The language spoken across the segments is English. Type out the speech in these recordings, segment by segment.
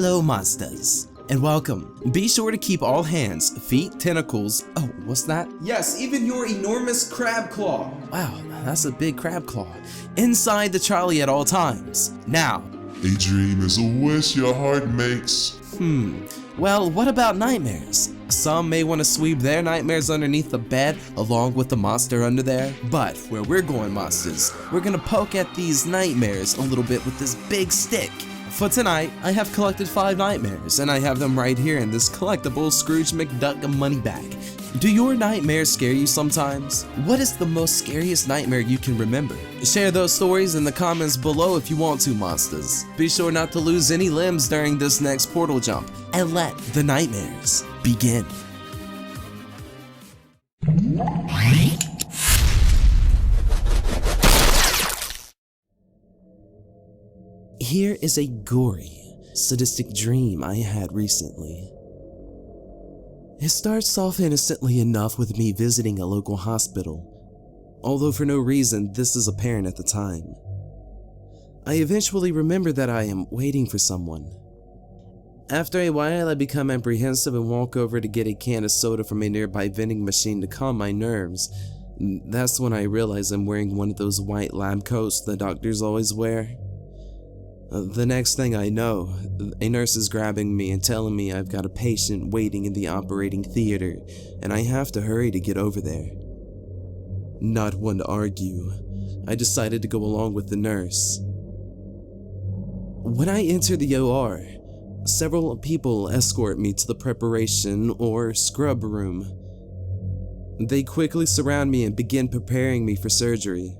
Hello monsters, and welcome. Be sure to keep all hands, feet, tentacles, oh what's that? Yes, even your enormous crab claw. Wow, that's a big crab claw. Inside the trolley at all times. Now. A dream is a wish your heart makes. Well, what about nightmares? Some may want to sweep their nightmares underneath the bed along with the monster under there. But where we're going, monsters, we're gonna poke at these nightmares a little bit with this big stick. For tonight, I have collected 5 nightmares, and I have them right here in this collectible Scrooge McDuck money bag. Do your nightmares scare you sometimes? What is the most scariest nightmare you can remember? Share those stories in the comments below if you want to, monsters. Be sure not to lose any limbs during this next portal jump, and let the nightmares begin. Here is a gory, sadistic dream I had recently. It starts off innocently enough with me visiting a local hospital, although for no reason this is apparent at the time. I eventually remember that I am waiting for someone. After a while, I become apprehensive and walk over to get a can of soda from a nearby vending machine to calm my nerves. That's when I realize I'm wearing one of those white lab coats the doctors always wear. The next thing I know, a nurse is grabbing me and telling me I've got a patient waiting in the operating theater, and I have to hurry to get over there. Not one to argue, I decided to go along with the nurse. When I enter the OR, several people escort me to the preparation or scrub room. They quickly surround me and begin preparing me for surgery.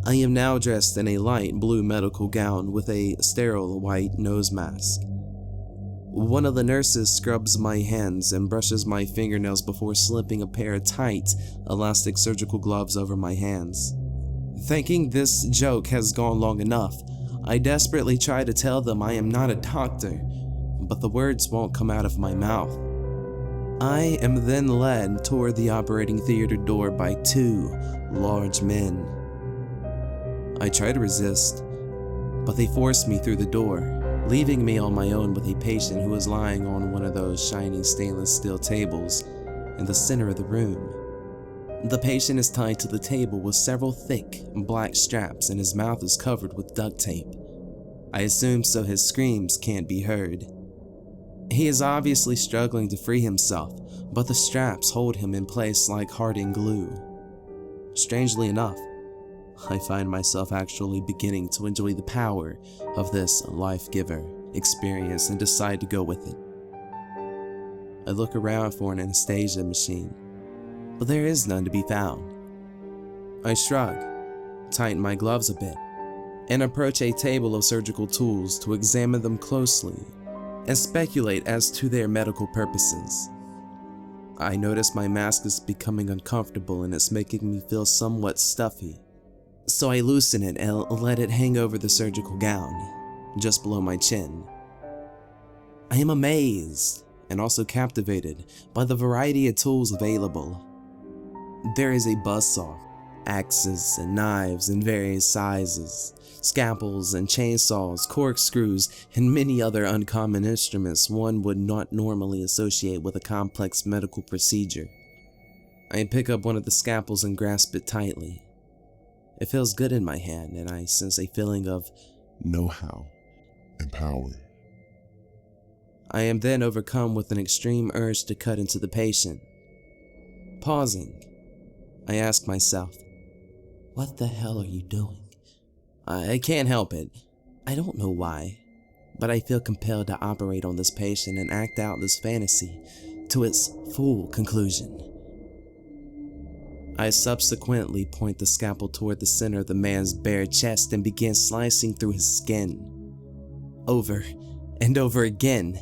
I am now dressed in a light blue medical gown with a sterile white nose mask. One of the nurses scrubs my hands and brushes my fingernails before slipping a pair of tight, elastic surgical gloves over my hands. Thinking this joke has gone long enough, I desperately try to tell them I am not a doctor, but the words won't come out of my mouth. I am then led toward the operating theater door by 2 large men. I try to resist, but they force me through the door, leaving me on my own with a patient who is lying on one of those shiny stainless steel tables in the center of the room. The patient is tied to the table with several thick black straps and his mouth is covered with duct tape. I assume so his screams can't be heard. He is obviously struggling to free himself, but the straps hold him in place like hardened glue. Strangely enough, I find myself actually beginning to enjoy the power of this life-giver experience and decide to go with it. I look around for an anesthesia machine, but there is none to be found. I shrug, tighten my gloves a bit, and approach a table of surgical tools to examine them closely and speculate as to their medical purposes. I notice my mask is becoming uncomfortable and it's making me feel somewhat stuffy. So I loosen it and let it hang over the surgical gown, just below my chin. I am amazed and also captivated by the variety of tools available. There is a buzzsaw, axes and knives in various sizes, scalpels and chainsaws, corkscrews, and many other uncommon instruments one would not normally associate with a complex medical procedure. I pick up one of the scalpels and grasp it tightly. It feels good in my hand, and I sense a feeling of know-how and power. I am then overcome with an extreme urge to cut into the patient. Pausing, I ask myself, what the hell are you doing? I can't help it. I don't know why, but I feel compelled to operate on this patient and act out this fantasy to its full conclusion. I subsequently point the scalpel toward the center of the man's bare chest and begin slicing through his skin. Over and over again.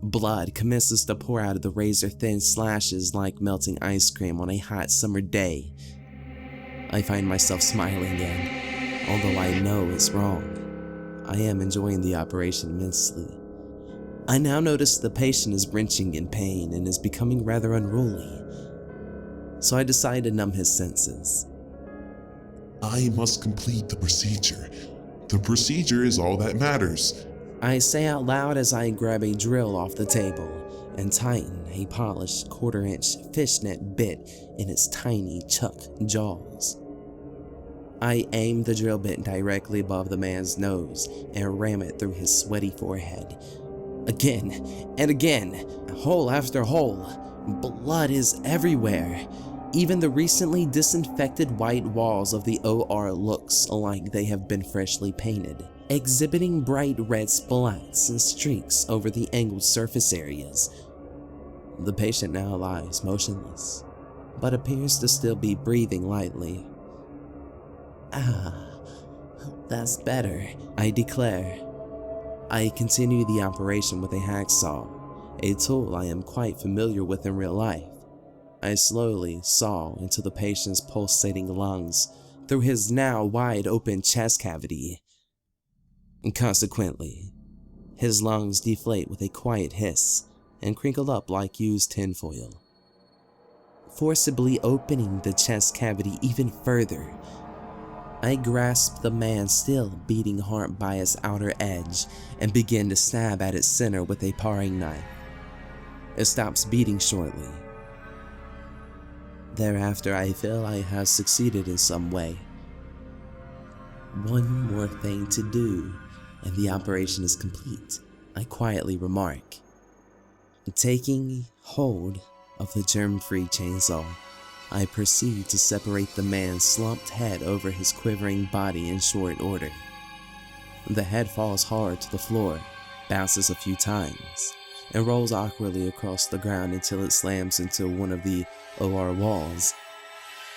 Blood commences to pour out of the razor-thin slashes like melting ice cream on a hot summer day. I find myself smiling again, although I know it's wrong. I am enjoying the operation immensely. I now notice the patient is wrenching in pain and is becoming rather unruly. So I decide to numb his senses. I must complete the procedure. The procedure is all that matters. I say out loud as I grab a drill off the table and tighten a polished quarter-inch fishnet bit in its tiny chuck jaws. I aim the drill bit directly above the man's nose and ram it through his sweaty forehead. Again and again, hole after hole. Blood is everywhere. Even the recently disinfected white walls of the OR looks like they have been freshly painted, exhibiting bright red splats and streaks over the angled surface areas. The patient now lies motionless, but appears to still be breathing lightly. Ah, that's better, I declare. I continue the operation with a hacksaw, a tool I am quite familiar with in real life. I slowly saw into the patient's pulsating lungs through his now wide open chest cavity. Consequently, his lungs deflate with a quiet hiss and crinkle up like used tinfoil. Forcibly opening the chest cavity even further, I grasp the man's still beating heart by its outer edge and begin to stab at its center with a paring knife. It stops beating shortly. Thereafter, I feel I have succeeded in some way. One more thing to do, and the operation is complete, I quietly remark. Taking hold of the germ-free chainsaw, I proceed to separate the man's slumped head over his quivering body in short order. The head falls hard to the floor, bounces a few times, and rolls awkwardly across the ground until it slams into one of the OR walls.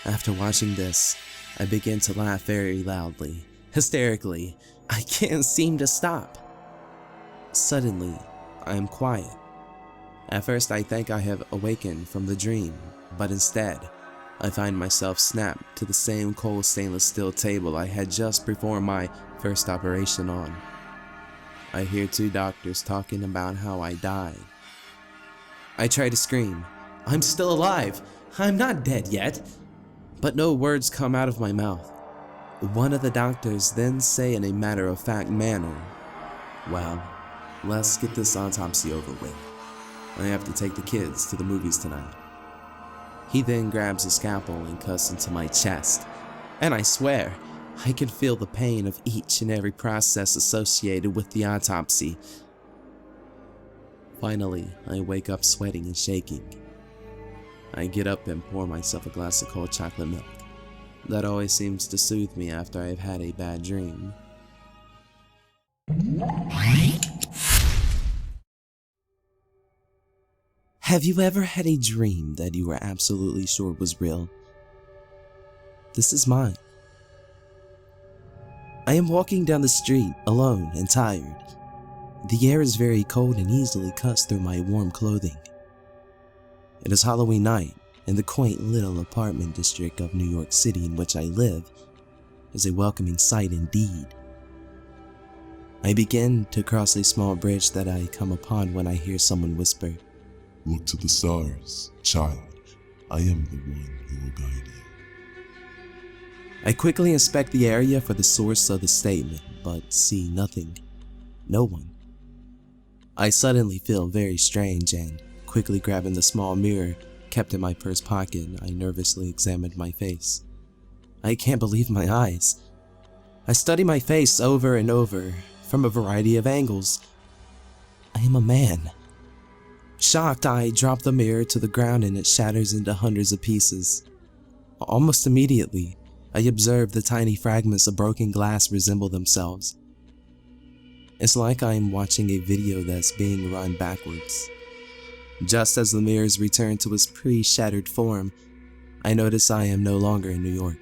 After watching this, I begin to laugh very loudly, hysterically. I can't seem to stop. Suddenly, I am quiet. At first, I think I have awakened from the dream, but instead, I find myself snapped to the same cold stainless steel table I had just performed my first operation on. I hear two doctors talking about how I died. I try to scream, "I'm still alive! I'm not dead yet!" But no words come out of my mouth. One of the doctors then say in a matter-of-fact manner, "Well, let's get this autopsy over with. I have to take the kids to the movies tonight." He then grabs a scalpel and cuts into my chest, and I swear, I can feel the pain of each and every process associated with the autopsy. Finally, I wake up sweating and shaking. I get up and pour myself a glass of cold chocolate milk. That always seems to soothe me after I've had a bad dream. Have you ever had a dream that you were absolutely sure was real? This is mine. I am walking down the street, alone and tired. The air is very cold and easily cuts through my warm clothing. It is Halloween night, and the quaint little apartment district of New York City in which I live is a welcoming sight indeed. I begin to cross a small bridge that I come upon when I hear someone whisper, Look to the stars, child. I am the one who will guide you. I quickly inspect the area for the source of the statement, but see nothing. No one. I suddenly feel very strange and, quickly grabbing the small mirror kept in my purse pocket, I nervously examined my face. I can't believe my eyes. I study my face over and over, from a variety of angles. I am a man. Shocked, I drop the mirror to the ground and it shatters into hundreds of pieces. Almost immediately, I observe the tiny fragments of broken glass resemble themselves. It's like I am watching a video that's being run backwards. Just as the mirrors return to its pre-shattered form, I notice I am no longer in New York.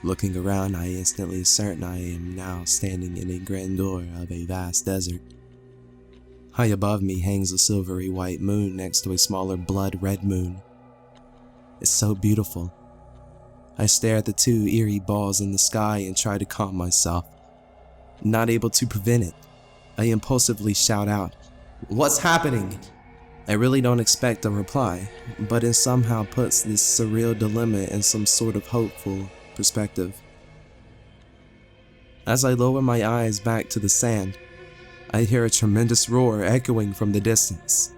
Looking around, I instantly ascertain I am now standing in a grandeur of a vast desert. High above me hangs a silvery white moon next to a smaller blood-red moon. It's so beautiful. I stare at the two eerie balls in the sky and try to calm myself. Not able to prevent it, I impulsively shout out, "What's happening?" I really don't expect a reply, but it somehow puts this surreal dilemma in some sort of hopeful perspective. As I lower my eyes back to the sand, I hear a tremendous roar echoing from the distance.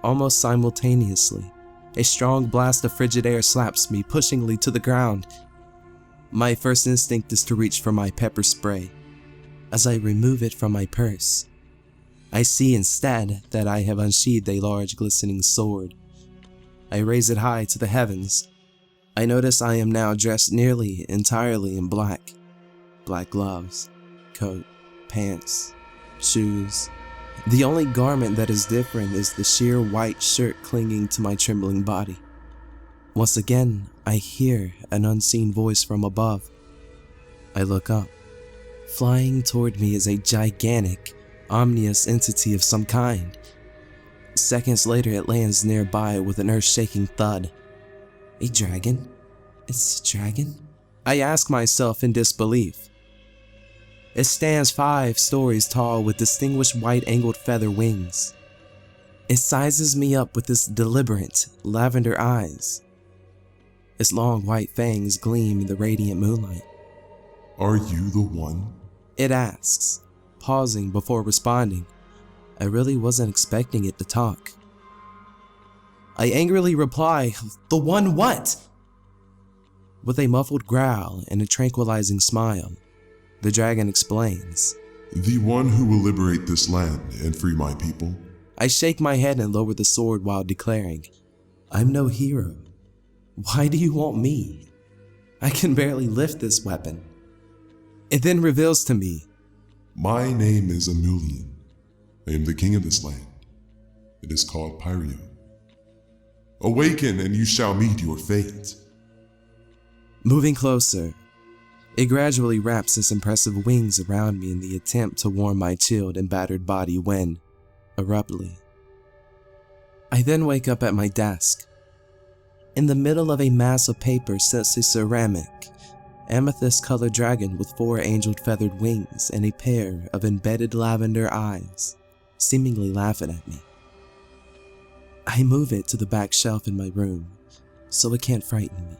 Almost simultaneously, a strong blast of frigid air slaps me pushingly to the ground. My first instinct is to reach for my pepper spray. As I remove it from my purse, I see instead that I have unsheathed a large glistening sword. I raise it high to the heavens. I notice I am now dressed nearly entirely in black. Black gloves, coat, pants, shoes. The only garment that is different is the sheer white shirt clinging to my trembling body. Once again, I hear an unseen voice from above. I look up. Flying toward me is a gigantic, ominous entity of some kind. Seconds later, it lands nearby with an earth-shaking thud. A dragon? It's a dragon? I ask myself in disbelief. It stands 5 stories tall with distinguished white angled feather wings. It sizes me up with its deliberate, lavender eyes. Its long white fangs gleam in the radiant moonlight. Are you the one? It asks, pausing before responding. I really wasn't expecting it to talk. I angrily reply, "The one what?" With a muffled growl and a tranquilizing smile, the dragon explains. The one who will liberate this land and free my people. I shake my head and lower the sword while declaring, "I'm no hero. Why do you want me? I can barely lift this weapon." It then reveals to me, My name is Amulian. I am the king of this land. It is called Pyrio. Awaken and you shall meet your fate. Moving closer, it gradually wraps its impressive wings around me in the attempt to warm my chilled and battered body when, abruptly, I then wake up at my desk. In the middle of a mass of paper sits a ceramic, amethyst-colored dragon with 4 angel feathered wings and a pair of embedded lavender eyes, seemingly laughing at me. I move it to the back shelf in my room, so it can't frighten me.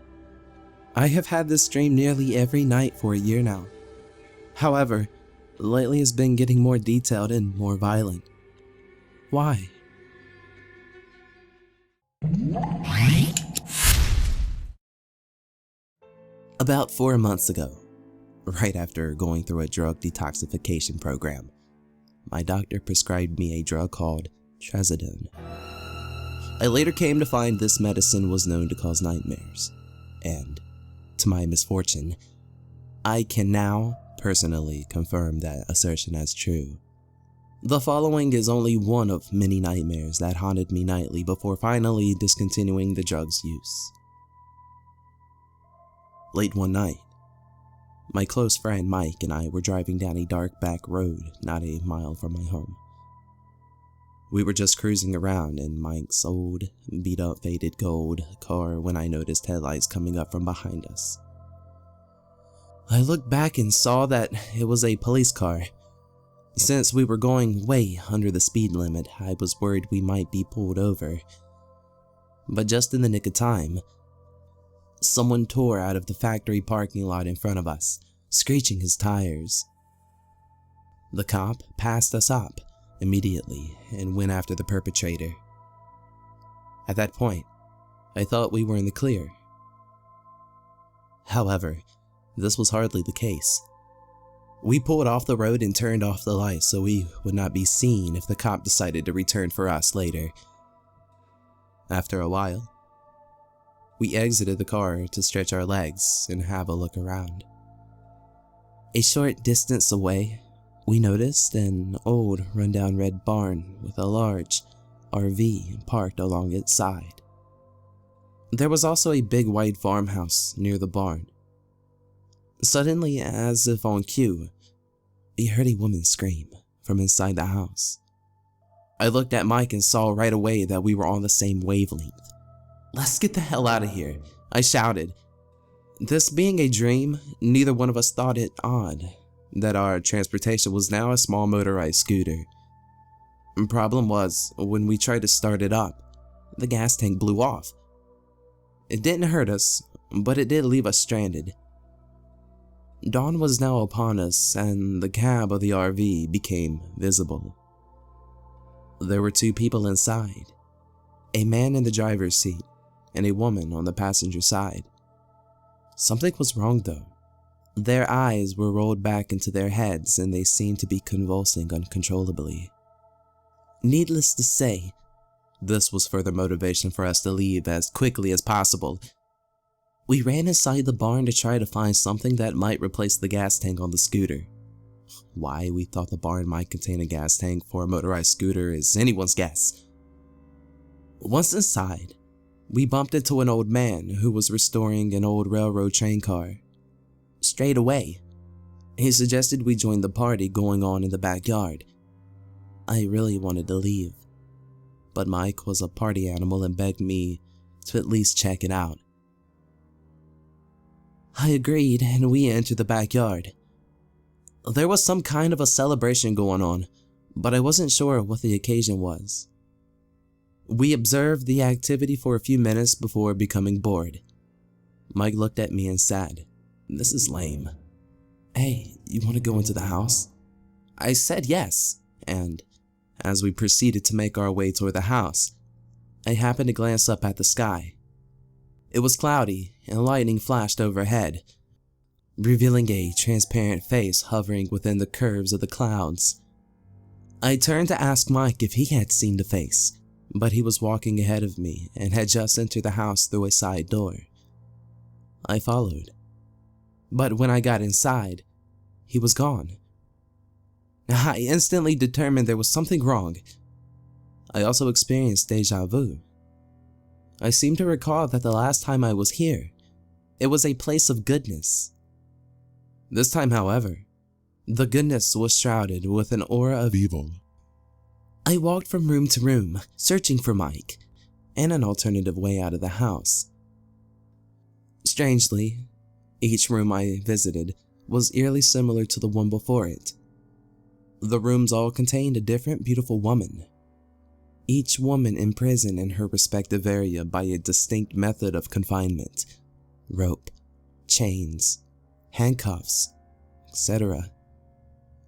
I have had this dream nearly every night for a year now. However, lately it's been getting more detailed and more violent. Why? About 4 months ago, right after going through a drug detoxification program, my doctor prescribed me a drug called trazodone. I later came to find this medicine was known to cause nightmares, and, to my misfortune, I can now personally confirm that assertion as true. The following is only one of many nightmares that haunted me nightly before finally discontinuing the drug's use. Late one night, my close friend Mike and I were driving down a dark back road not a mile from my home. We were just cruising around in Mike's old, beat-up faded gold car when I noticed headlights coming up from behind us. I looked back and saw that it was a police car. Since we were going way under the speed limit, I was worried we might be pulled over. But just in the nick of time, someone tore out of the factory parking lot in front of us, screeching his tires. The cop passed us up immediately and went after the perpetrator. At that point, I thought we were in the clear. However, this was hardly the case. We pulled off the road and turned off the lights so we would not be seen if the cop decided to return for us later. After a while, we exited the car to stretch our legs and have a look around. A short distance away, we noticed an old rundown red barn with a large RV parked along its side. There was also a big white farmhouse near the barn. Suddenly, as if on cue, we heard a woman scream from inside the house. I looked at Mike and saw right away that we were on the same wavelength. "Let's get the hell out of here," I shouted. This being a dream, neither one of us thought it odd that our transportation was now a small motorized scooter. The problem was, when we tried to start it up, the gas tank blew off. It didn't hurt us, but it did leave us stranded. Dawn was now upon us, and the cab of the RV became visible. There were two people inside, a man in the driver's seat and a woman on the passenger side. Something was wrong though. Their eyes were rolled back into their heads and they seemed to be convulsing uncontrollably. Needless to say, this was further motivation for us to leave as quickly as possible. We ran inside the barn to try to find something that might replace the gas tank on the scooter. Why we thought the barn might contain a gas tank for a motorized scooter is anyone's guess. Once inside, we bumped into an old man who was restoring an old railroad train car. Straight away, he suggested we join the party going on in the backyard. I really wanted to leave, but Mike was a party animal and begged me to at least check it out. I agreed and we entered the backyard. There was some kind of a celebration going on, but I wasn't sure what the occasion was. We observed the activity for a few minutes before becoming bored. Mike looked at me and said, "This is lame. Hey, you want to go into the house?" I said yes, and as we proceeded to make our way toward the house, I happened to glance up at the sky. It was cloudy and lightning flashed overhead, revealing a transparent face hovering within the curves of the clouds. I turned to ask Mike if he had seen the face, but he was walking ahead of me and had just entered the house through a side door. I followed, but when I got inside, he was gone. I instantly determined there was something wrong. I also experienced deja vu. I seem to recall that the last time I was here, it was a place of goodness. This time, however, the goodness was shrouded with an aura of evil. I walked from room to room, searching for Mike and an alternative way out of the house. Strangely, each room I visited was eerily similar to the one before it. The rooms all contained a different beautiful woman, each woman imprisoned in her respective area by a distinct method of confinement: rope, chains, handcuffs, etc.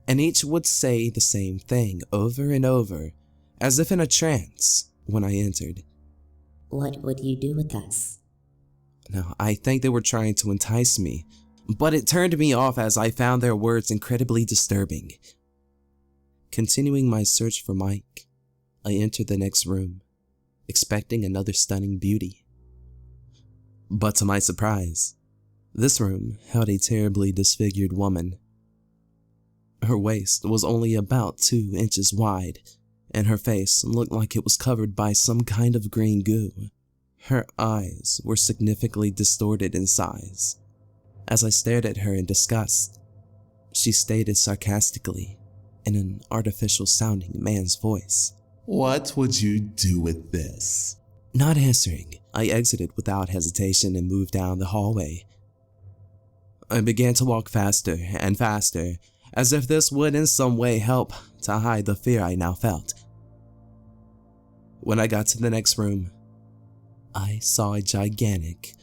And each would say the same thing over and over, as if in a trance, when I entered. "What would you do with us?" Now, I think they were trying to entice me, but it turned me off as I found their words incredibly disturbing. Continuing my search for Mike, I entered the next room, expecting another stunning beauty. But to my surprise, this room held a terribly disfigured woman. Her waist was only about 2 inches wide, and her face looked like it was covered by some kind of green goo. Her eyes were significantly distorted in size. As I stared at her in disgust, she stated sarcastically, in an artificial-sounding man's voice, "What would you do with this?" Not answering, I exited without hesitation and moved down the hallway. I began to walk faster and faster, as if this would in some way help to hide the fear I now felt. When I got to the next room, I saw a gigantic,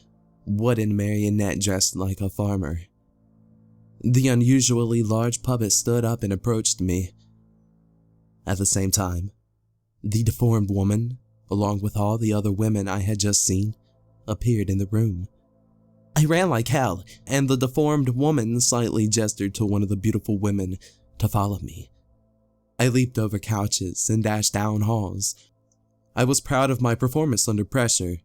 wooden marionette dressed like a farmer. The unusually large puppet stood up and approached me. At the same time, the deformed woman, along with all the other women I had just seen, appeared in the room. I ran like hell, and the deformed woman slightly gestured to one of the beautiful women to follow me. I leaped over couches and dashed down halls. I was proud of my performance under pressure.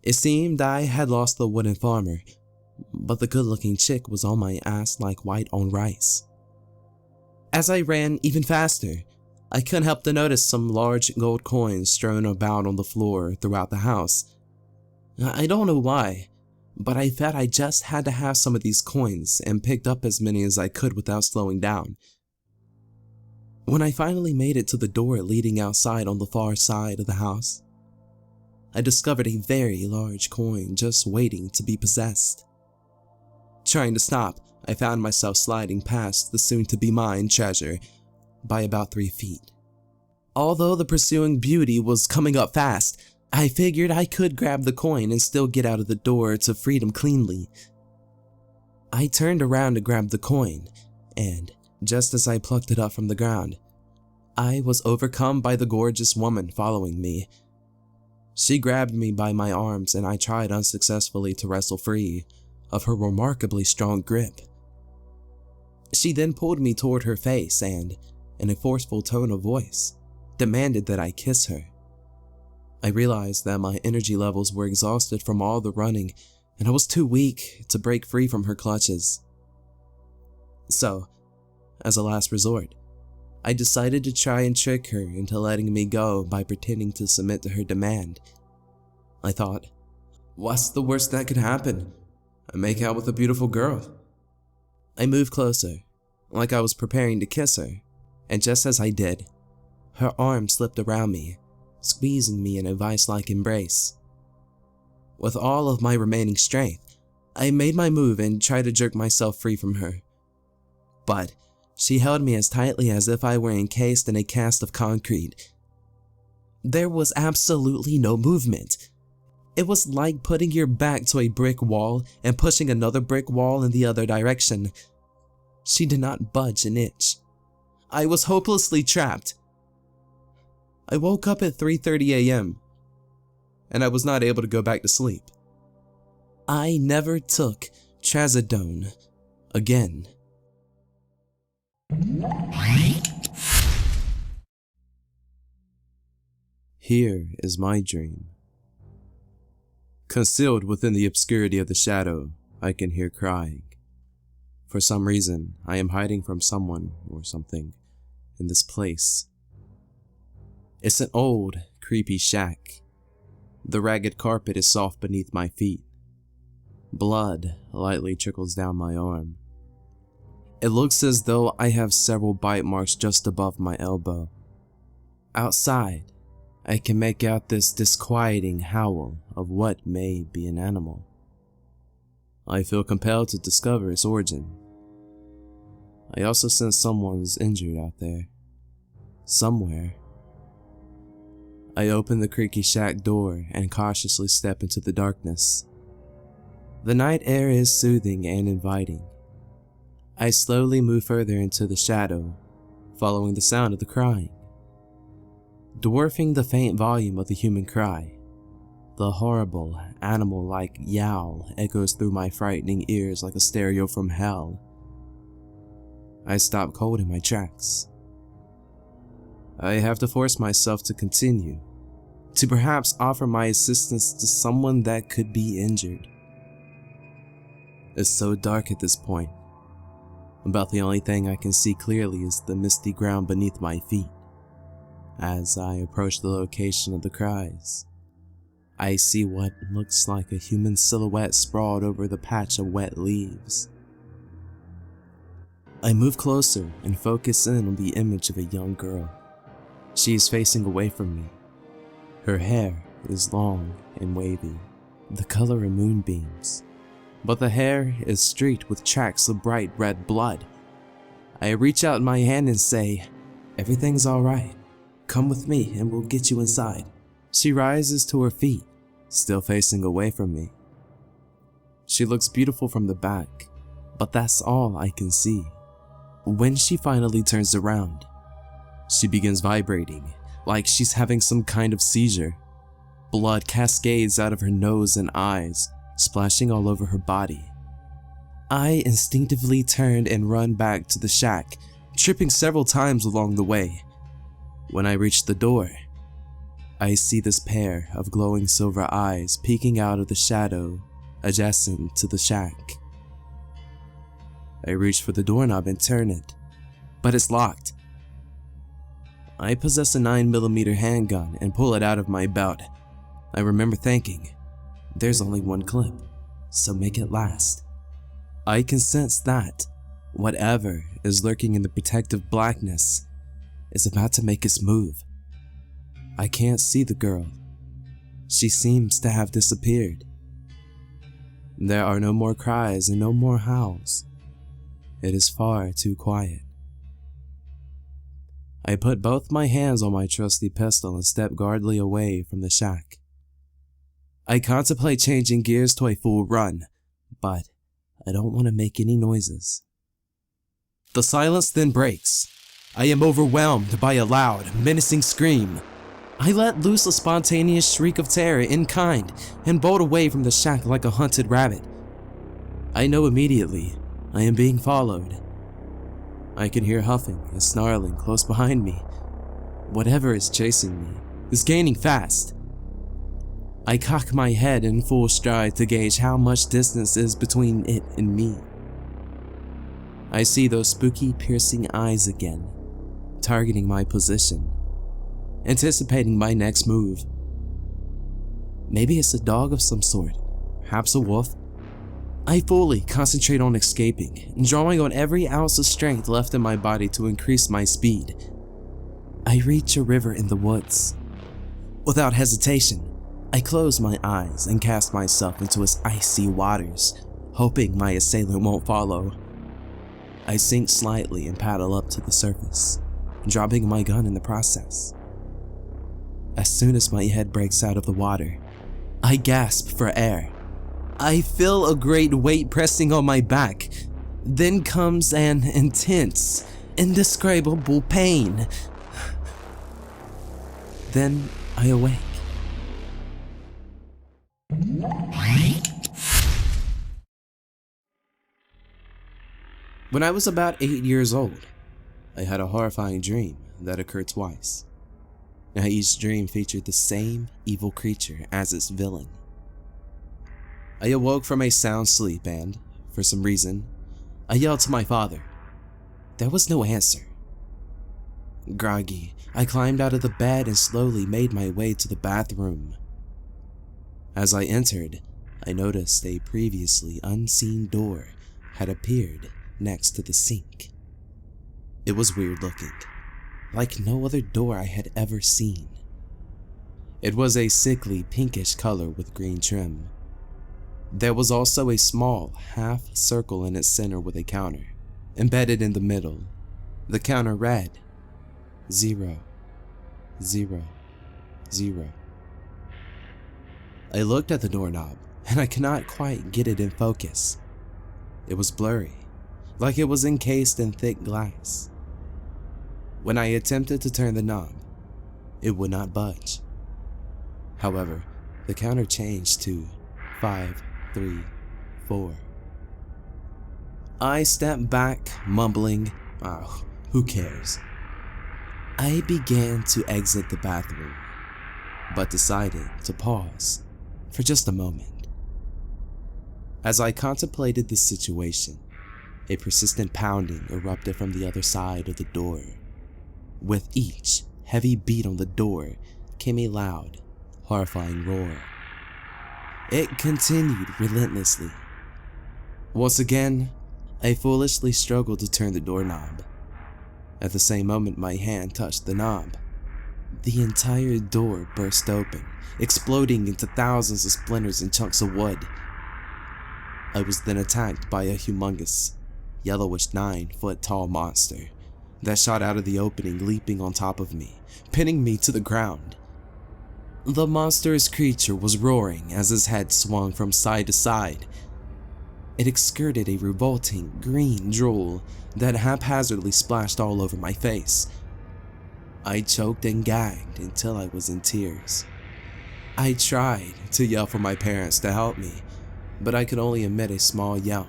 It seemed I had lost the wooden farmer, but the good-looking chick was on my ass like white on rice. As I ran even faster, I couldn't help to notice some large gold coins strewn about on the floor throughout the house. I don't know why, but I felt I just had to have some of these coins and picked up as many as I could without slowing down. When I finally made it to the door leading outside on the far side of the house, I discovered a very large coin just waiting to be possessed. Trying to stop, I found myself sliding past the soon-to-be-mine treasure by about 3 feet. Although the pursuing beauty was coming up fast, I figured I could grab the coin and still get out of the door to freedom cleanly. I turned around to grab the coin, and just as I plucked it up from the ground, I was overcome by the gorgeous woman following me. She grabbed me by my arms and I tried unsuccessfully to wrestle free of her remarkably strong grip. She then pulled me toward her face and, in a forceful tone of voice, demanded that I kiss her. I realized that my energy levels were exhausted from all the running and I was too weak to break free from her clutches. So, as a last resort, I decided to try and trick her into letting me go by pretending to submit to her demand. I thought, what's the worst that could happen? I make out with a beautiful girl. I moved closer, like I was preparing to kiss her, and just as I did, her arm slipped around me, squeezing me in a vice-like embrace. With all of my remaining strength, I made my move and tried to jerk myself free from her. But she held me as tightly as if I were encased in a cast of concrete. There was absolutely no movement. It was like putting your back to a brick wall and pushing another brick wall in the other direction. She did not budge an inch. I was hopelessly trapped. I woke up at 3:30 a.m. and I was not able to go back to sleep. I never took trazodone again. Here is my dream. Concealed within the obscurity of the shadow, I can hear crying. For some reason, I am hiding from someone or something in this place. It's an old, creepy shack. The ragged carpet is soft beneath my feet. Blood lightly trickles down my arm. It looks as though I have several bite marks just above my elbow. Outside, I can make out this disquieting howl of what may be an animal. I feel compelled to discover its origin. I also sense someone's injured out there. Somewhere. I open the creaky shack door and cautiously step into the darkness. The night air is soothing and inviting. I slowly move further into the shadow, following the sound of the crying. Dwarfing the faint volume of the human cry, the horrible, animal-like yowl echoes through my frightening ears like a stereo from hell. I stop cold in my tracks. I have to force myself to continue, to perhaps offer my assistance to someone that could be injured. It's so dark at this point. About the only thing I can see clearly is the misty ground beneath my feet. As I approach the location of the cries, I see what looks like a human silhouette sprawled over the patch of wet leaves. I move closer and focus in on the image of a young girl. She is facing away from me. Her hair is long and wavy, the color of moonbeams, but the hair is streaked with tracks of bright red blood. I reach out my hand and say, "Everything's alright. Come with me and we'll get you inside." She rises to her feet, still facing away from me. She looks beautiful from the back, but that's all I can see. When she finally turns around, she begins vibrating, like she's having some kind of seizure. Blood cascades out of her nose and eyes, splashing all over her body. I instinctively turn and run back to the shack, tripping several times along the way. When I reach the door, I see this pair of glowing silver eyes peeking out of the shadow adjacent to the shack. I reach for the doorknob and turn it, but it's locked. I possess a 9mm handgun and pull it out of my belt. I remember thinking, there's only one clip, so make it last. I can sense that whatever is lurking in the protective blackness is about to make its move. I can't see the girl. She seems to have disappeared. There are no more cries and no more howls. It is far too quiet. I put both my hands on my trusty pistol and step guardedly away from the shack. I contemplate changing gears to a full run, but I don't want to make any noises. The silence then breaks. I am overwhelmed by a loud, menacing scream. I let loose a spontaneous shriek of terror in kind and bolt away from the shack like a hunted rabbit. I know immediately I am being followed. I can hear huffing and snarling close behind me. Whatever is chasing me is gaining fast. I cock my head in full stride to gauge how much distance is between it and me. I see those spooky, piercing eyes again, targeting my position, anticipating my next move. Maybe it's a dog of some sort, perhaps a wolf. I fully concentrate on escaping, drawing on every ounce of strength left in my body to increase my speed. I reach a river in the woods. Without hesitation, I close my eyes and cast myself into its icy waters, hoping my assailant won't follow. I sink slightly and paddle up to the surface, dropping my gun in the process. As soon as my head breaks out of the water, I gasp for air. I feel a great weight pressing on my back. Then comes an intense, indescribable pain. Then I awake. When I was about 8 years old, I had a horrifying dream that occurred twice. Now each dream featured the same evil creature as its villain. I awoke from a sound sleep and, for some reason, I yelled to my father. There was no answer. Groggy, I climbed out of the bed and slowly made my way to the bathroom. As I entered, I noticed a previously unseen door had appeared next to the sink. It was weird looking, like no other door I had ever seen. It was a sickly pinkish color with green trim. There was also a small half circle in its center with a counter embedded in the middle. The counter read 0, 0, 0. I looked at the doorknob and I could not quite get it in focus. It was blurry, like it was encased in thick glass. When I attempted to turn the knob, it would not budge. However, the counter changed to 5, 3, 4. I stepped back, mumbling, "Oh, who cares?" I began to exit the bathroom, but decided to pause for just a moment. As I contemplated the situation, a persistent pounding erupted from the other side of the door. With each heavy beat on the door came a loud, horrifying roar. It continued relentlessly. Once again, I foolishly struggled to turn the doorknob. At the same moment my hand touched the knob, the entire door burst open, exploding into thousands of splinters and chunks of wood. I was then attacked by a humongous, yellowish 9-foot-tall monster that shot out of the opening, leaping on top of me, pinning me to the ground. The monstrous creature was roaring as his head swung from side to side. It excreted a revolting green drool that haphazardly splashed all over my face. I choked and gagged until I was in tears. I tried to yell for my parents to help me, but I could only emit a small yelp.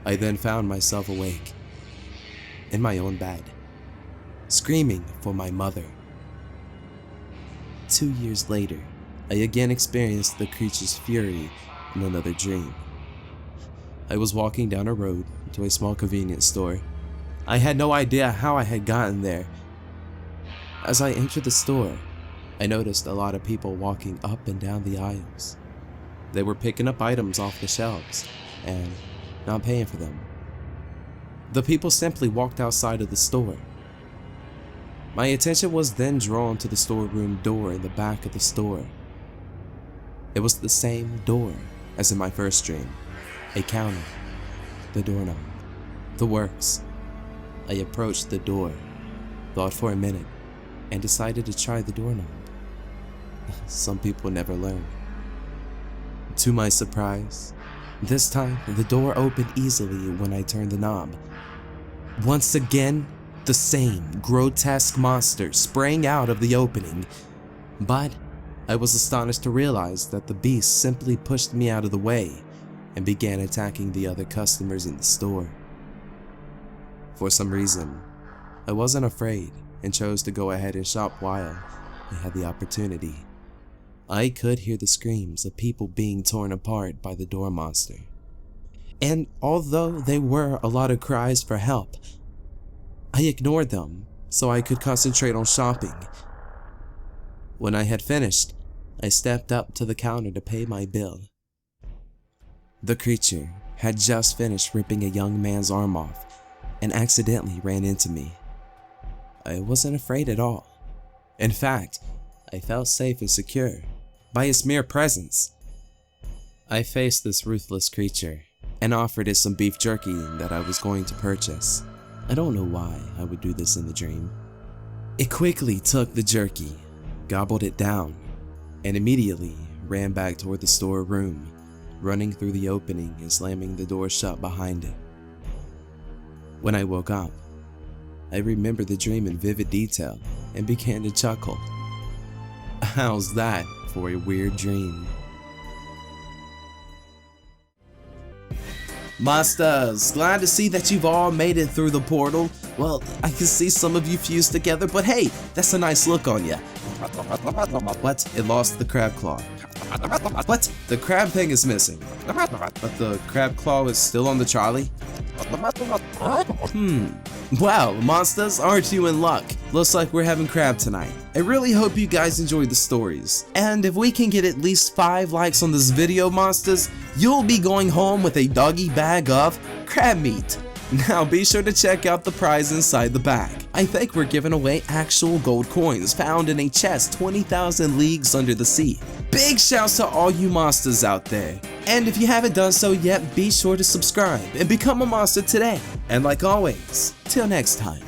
I then found myself awake, in my own bed, screaming for my mother. 2 years later, I again experienced the creature's fury in another dream. I was walking down a road to a small convenience store. I had no idea how I had gotten there. As I entered the store, I noticed a lot of people walking up and down the aisles. They were picking up items off the shelves and not paying for them. The people simply walked outside of the store. My attention was then drawn to the storeroom door in the back of the store. It was the same door as in my first dream. A counter, the doorknob, the works. I approached the door, thought for a minute, and decided to try the doorknob. Some people never learn. To my surprise, This time, the door opened easily when I turned the knob. Once again, the same grotesque monster sprang out of the opening, but I was astonished to realize that the beast simply pushed me out of the way and began attacking the other customers in the store. For some reason, I wasn't afraid and chose to go ahead and shop while I had the opportunity. I could hear the screams of people being torn apart by the door monster. And although there were a lot of cries for help, I ignored them so I could concentrate on shopping. When I had finished, I stepped up to the counter to pay my bill. The creature had just finished ripping a young man's arm off and accidentally ran into me. I wasn't afraid at all. In fact, I felt safe and secure by its mere presence. I faced this ruthless creature and offered it some beef jerky that I was going to purchase. I don't know why I would do this in the dream. It quickly took the jerky, gobbled it down, and immediately ran back toward the storeroom, running through the opening and slamming the door shut behind it. When I woke up, I remembered the dream in vivid detail and began to chuckle. How's that for a weird dream? Monsters, glad to see that you've all made it through the portal. Well, I can see some of you fused together, but hey, that's a nice look on ya. What? It lost the crab claw. What? The crab thing is missing. But the crab claw is still on the trolley? Wow, monsters, aren't you in luck? Looks like we're having crab tonight. I really hope you guys enjoyed the stories. And if we can get at least 5 likes on this video, monsters, you'll be going home with a doggy bag of crab meat. Now be sure to check out the prize inside the bag. I think we're giving away actual gold coins found in a chest 20,000 leagues under the sea. Big shouts to all you monsters out there. And if you haven't done so yet, be sure to subscribe and become a monster today. And like always, till next time.